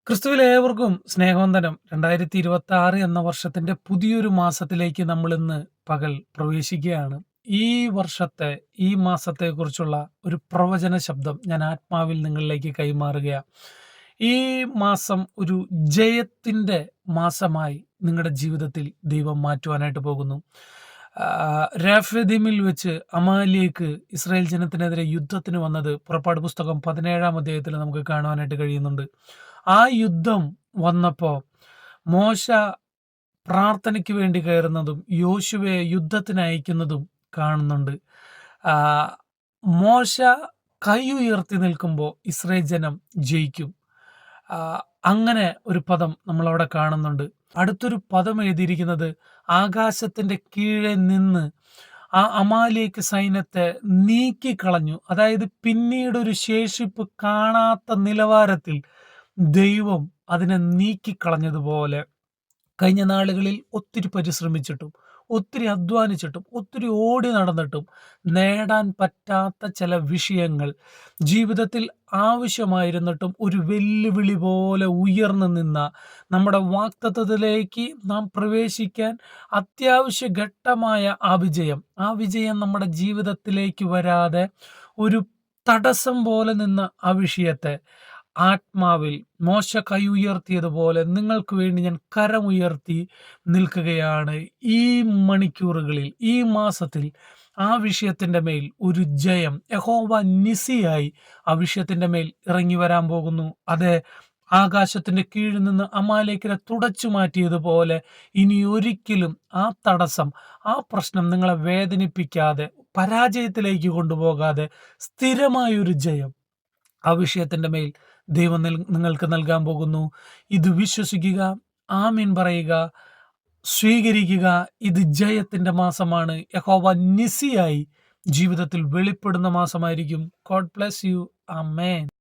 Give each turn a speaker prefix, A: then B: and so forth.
A: ക്രിസ്തുവിൽ ഏവർക്കും സ്നേഹവന്ദനം. 2026 എന്ന വർഷത്തിന്റെ പുതിയൊരു മാസത്തിലേക്ക് നമ്മൾ ഇന്ന് പകൽ പ്രവേശിക്കുകയാണ്. ഈ വർഷത്തെ, ഈ മാസത്തെക്കുറിച്ചുള്ള ഒരു പ്രവചന ശബ്ദം ഞാൻ ആത്മാവിൽ നിങ്ങളിലേക്ക് കൈമാറുകയാണ്. ഈ മാസം ഒരു ജയത്തിന്റെ മാസമായി നിങ്ങളുടെ ജീവിതത്തിൽ ദൈവം മാറ്റുവാനായിട്ട് പോകുന്നു. രാഫെദീമിൽ വെച്ച് അമാലേക്ക് ഇസ്രായേൽ ജനത്തിനെതിരെ യുദ്ധത്തിന് വന്നത് പുറപ്പാട് പുസ്തകം 17-ാം അധ്യായത്തിൽ നമുക്ക് കാണുവാനായിട്ട് കഴിയുന്നുണ്ട്. ആ യുദ്ധം വന്നപ്പോൾ മോശ പ്രാർത്ഥനയ്ക്ക് വേണ്ടി കയറുന്നതും യോശുവയെ യുദ്ധത്തിന് അയക്കുന്നതും കാണുന്നുണ്ട്. ആ, മോശ കൈ ഉയർത്തി നിൽക്കുമ്പോൾ ഇസ്രായേൽ ജനം ജയിക്കും. ആ, അങ്ങനെ ഒരു പദം നമ്മളവിടെ കാണുന്നുണ്ട്. അടുത്തൊരു പദം എഴുതിയിരിക്കുന്നത് ആകാശത്തിന്റെ കീഴെ നിന്ന് ആ അമാലേക്ക് സൈന്യത്തെ നീക്കിക്കളഞ്ഞു. അതായത് പിന്നീട് ഒരു ശേഷിപ്പ് കാണാത്ത നിലവാരത്തിൽ ദൈവം അതിനെ നീക്കിക്കളഞ്ഞതുപോലെ കഴിഞ്ഞ നാളുകളിൽ ഒത്തിരി പരിശ്രമിച്ചിട്ടും ഒത്തിരി അധ്വാനിച്ചിട്ടും ഒത്തിരി ഓടി നടന്നിട്ടും നേടാൻ പറ്റാത്ത ചില വിഷയങ്ങൾ ജീവിതത്തിൽ ആവശ്യമായിരുന്നിട്ടും ഒരു വെല്ലുവിളി പോലെ ഉയർന്നു നിന്ന നമ്മുടെ വാക്തത്വത്തിലേക്ക് നാം പ്രവേശിക്കാൻ അത്യാവശ്യ ഘട്ടമായ ആ വിജയം നമ്മുടെ ജീവിതത്തിലേക്ക് വരാതെ ഒരു തടസ്സം പോലെ നിന്ന ആ വിഷയത്തെ ആത്മാവിൽ മോശ കൈ ഉയർത്തിയതുപോലെ നിങ്ങൾക്ക് വേണ്ടി ഞാൻ കരമുയർത്തി നിൽക്കുകയാണ്. ഈ മണിക്കൂറുകളിൽ, ഈ മാസത്തിൽ ആ വിഷയത്തിൻ്റെ മേൽ ഒരു ജയം യഹോവ നിസിയായി ആ വിഷയത്തിൻ്റെ മേൽ ഇറങ്ങി വരാൻ പോകുന്നു. അതെ, ആകാശത്തിന്റെ കീഴിൽ നിന്ന് അമാലേക്കിനെ തുടച്ചു മാറ്റിയതുപോലെ ഇനി ഒരിക്കലും ആ തടസ്സം, ആ പ്രശ്നം നിങ്ങളെ വേദനിപ്പിക്കാതെ, പരാജയത്തിലേക്ക് കൊണ്ടുപോകാതെ സ്ഥിരമായൊരു ജയം ആ വിഷയത്തിന്റെ മേൽ ദൈവം നിങ്ങൾക്ക് നൽകാൻ പോകുന്നു. ഇത് വിശ്വസിക്കുക, ആമീൻ പറയുക, സ്വീകരിക്കുക. ഇത് ജയത്തിന്റെ മാസമാണ്. യഹോവ നിസിയായി ജീവിതത്തിൽ വെളിപ്പെടുന്ന മാസമായിരിക്കും. God bless you. ആമേൻ.